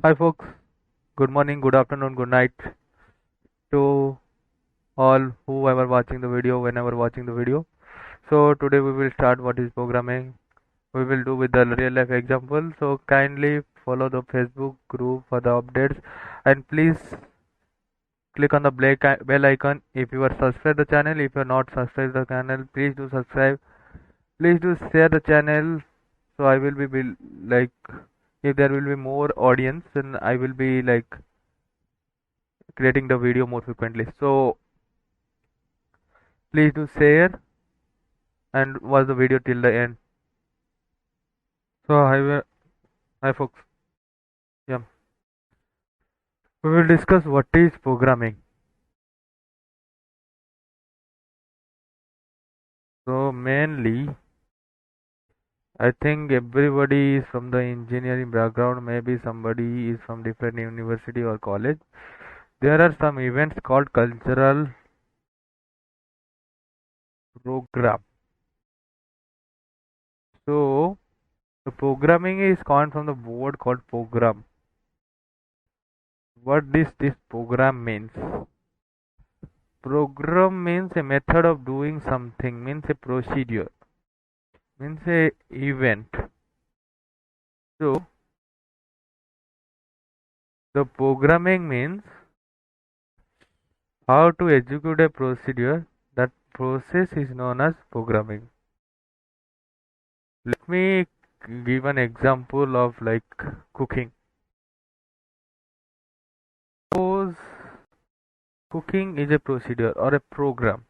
Hi folks, good morning, good afternoon, good night to all whoever watching the video, whenever watching the video. So today we will start what is programming. We will do with the real life example. So kindly follow the Facebook group for the updates and please click on the bell icon if you are subscribed the channel. If you are not subscribed the channel, please do subscribe. Please do share the channel. So I will be like if there will be more audience then I will be like creating the video more frequently. So please do share and watch the video till the end. So hi folks. Yeah, we will discuss what is programming. So mainly, I think everybody is from the engineering background. Maybe somebody is from different university or college. There are some events called cultural program. So the programming is coined from the word called program. What does this program means? Program means a method of doing something, means a procedure, means a event. So the programming means how to execute a procedure. That process is known as programming. Let me give an example of like cooking. Suppose cooking is a procedure or a program.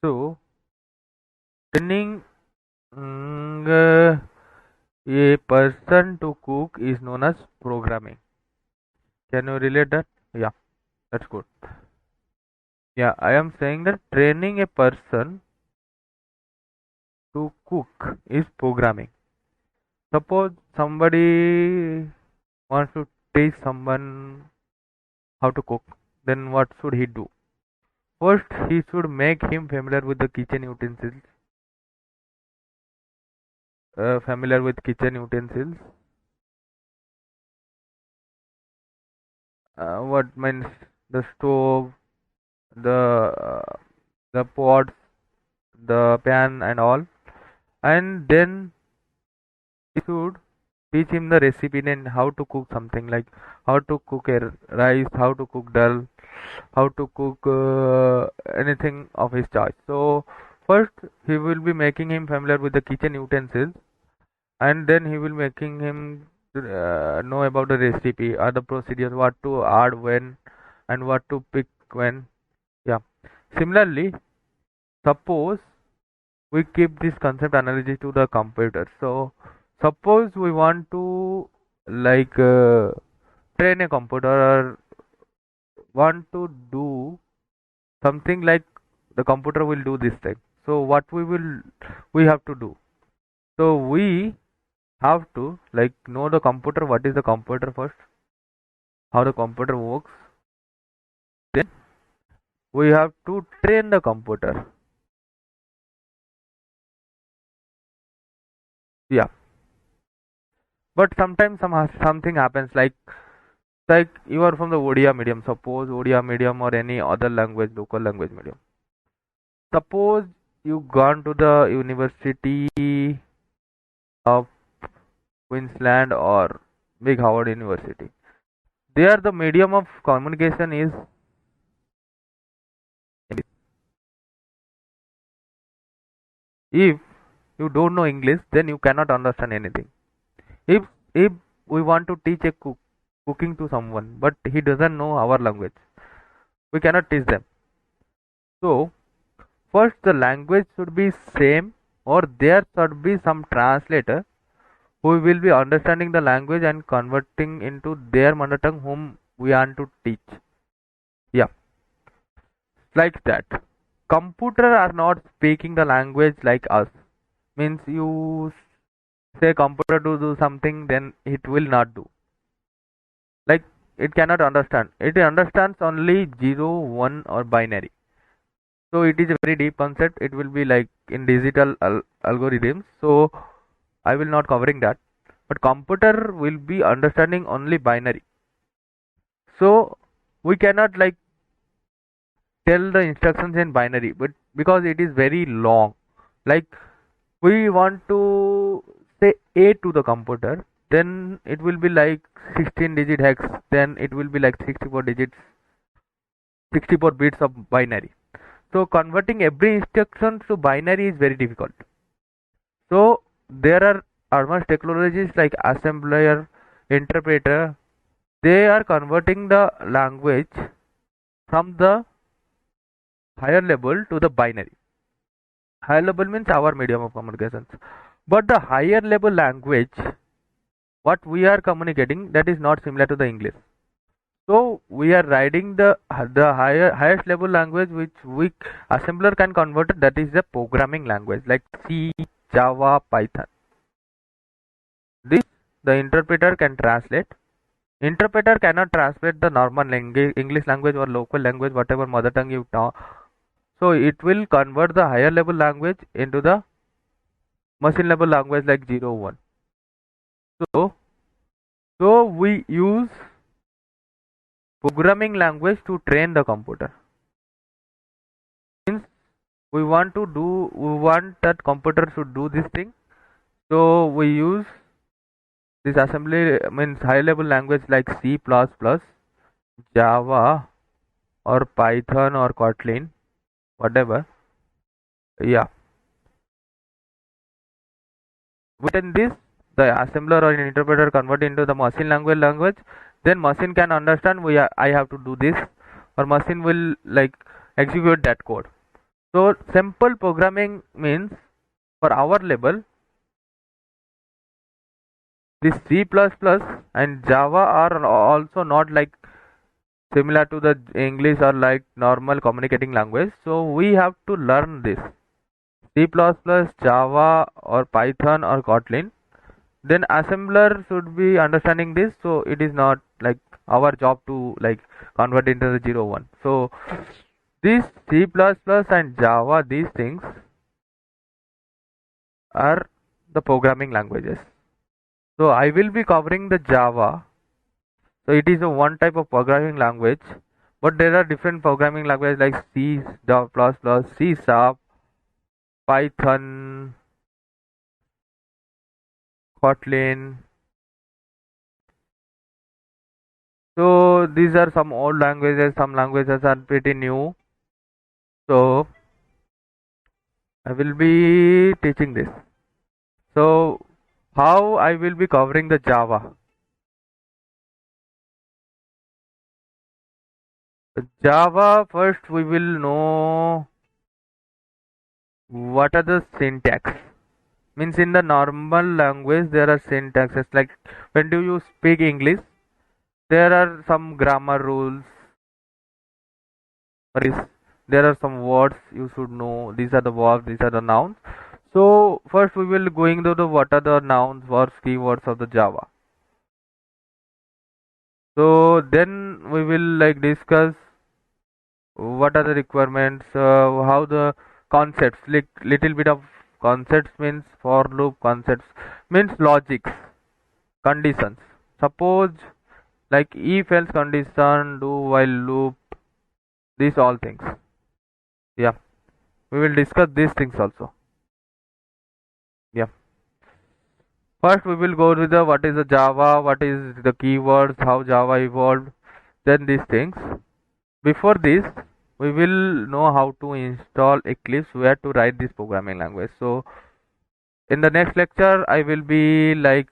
So training a person to cook is known as programming. Can you relate that? Yeah, that's good. Yeah, I am saying that training a person to cook is programming. Suppose somebody wants to teach someone how to cook, then what should he do? First, he should make him familiar with the kitchen utensils. Familiar with kitchen utensils. What means the stove, the uh, the pots, the pan, and all. And then he should teach him the recipe and how to cook something like how to cook a rice, how to cook dal, how to cook anything of his choice. So first he will be making him familiar with the kitchen utensils, and then he will making him know about the recipe or the procedures, what to add when and what to pick when. Yeah. Similarly, suppose we keep this concept analogy to the computer. So suppose we want to like train a computer or want to do something like the computer will do this thing. So what we have to do? So we have to like know the computer, what is the computer first, how the computer works. Then we have to train the computer. Yeah. But sometimes something happens like you are from the Odia medium. Suppose Odia medium or any other language, local language medium. Suppose you gone to the University of Queensland or Big Howard University. There the medium of communication is if you don't know English, then you cannot understand anything. If we want to teach a cooking to someone, but he doesn't know our language, we cannot teach them. So first the language should be same, or there should be some translator who will be understanding the language and converting into their mother tongue whom we want to teach. Yeah, like that. Computer are not speaking the language like us. Means you say computer to do something, then it will not do. Like it cannot understand. It understands only 0, 1 or binary. So it is a very deep concept. It will be like in digital algorithms. So I will not covering that. but computer will be understanding only binary. So we cannot like tell the instructions in binary, but because it is very long, like we want to say A to the computer, then it will be like 16 digit hex, then it will be like 64 digits, 64 bits of binary. So converting every instruction to binary is very difficult. So there are advanced technologies like assembler, interpreter. They are converting the language from the higher level to the binary. Higher level means our medium of communications. But the higher level language, what we are communicating, that is not similar to the English. So we are writing the highest level language which we assembler can convert it, that is the programming language like C, Java, Python. This the interpreter can translate. Interpreter cannot translate the normal English language or local language, whatever mother tongue you talk. So it will convert the higher level language into the machine level language like 0, 1. So we use programming language to train the computer. Means we want that computer should do this thing. So we use this assembly means high level language like C++, Java or Python or Kotlin, whatever. Yeah. Within this, the assembler or interpreter convert into the machine language. Then machine can understand I have to do this, or machine will like execute that code. So simple programming means for our level, this C++ and Java are also not like similar to the English or like normal communicating language. So we have to learn this C++, Java or Python or Kotlin. Then assembler should be understanding this. So it is not like our job to like convert into the 0, 1. So this C++ and Java, these things are the programming languages. So I will be covering the Java. So it is a one type of programming language, but there are different programming languages like C++, C Sharp, Python, Kotlin. So these are some old languages, some languages are pretty new. So I will be teaching this. So how I will be covering the Java? Java, first we will know what are the syntax. Means in the normal language there are syntaxes, like when do you speak English, there are some grammar rules. There are some words you should know. These are the verbs, these are the nouns. So first we will going to the what are the nouns, verbs, keywords of the Java. So then we will like discuss what are the requirements, how the concepts, like little bit of concepts means for loop concepts means logics, conditions. Suppose like if else condition, do while loop, these all things. Yeah, we will discuss these things also. Yeah. First we will go to the what is the Java, what is the keywords, how Java evolved, then these things. Before this, we will know how to install Eclipse, where to write this programming language. So in the next lecture, I will be like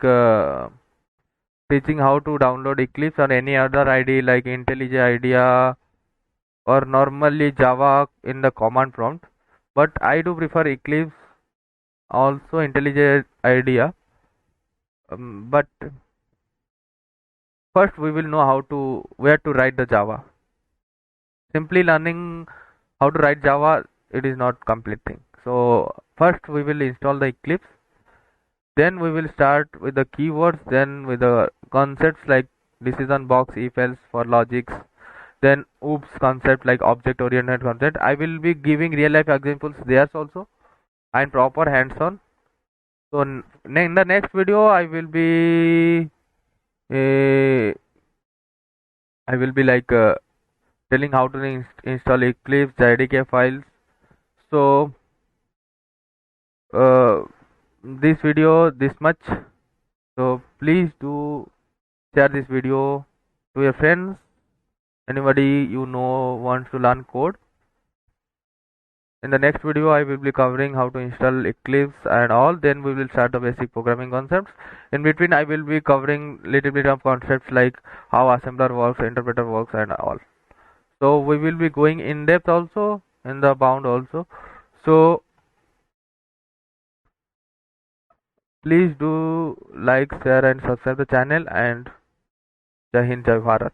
teaching how to download Eclipse or any other IDE like IntelliJ IDEA or normally Java in the command prompt. But I do prefer Eclipse, also IntelliJ IDEA. But first we will know where to write the Java. Simply learning how to write Java, it is not complete thing. So first we will install the Eclipse, then we will start with the keywords, then with the concepts like decision box, if else for logics, then OOPS concept like object oriented concept. I will be giving real life examples there also and proper hands on. So in the next video uh, I will be like telling how to install Eclipse JDK files. So uh, this video this much. So please do share this video to your friends, anybody you know wants to learn code. In the next video I will be covering how to install Eclipse and all, then we will start the basic programming concepts. In between I will be covering little bit of concepts like how assembler works, interpreter works and all. So we will be going in depth also, in the bound also. So please do like, share and subscribe the channel, and Jai Hind, Jai Bharat.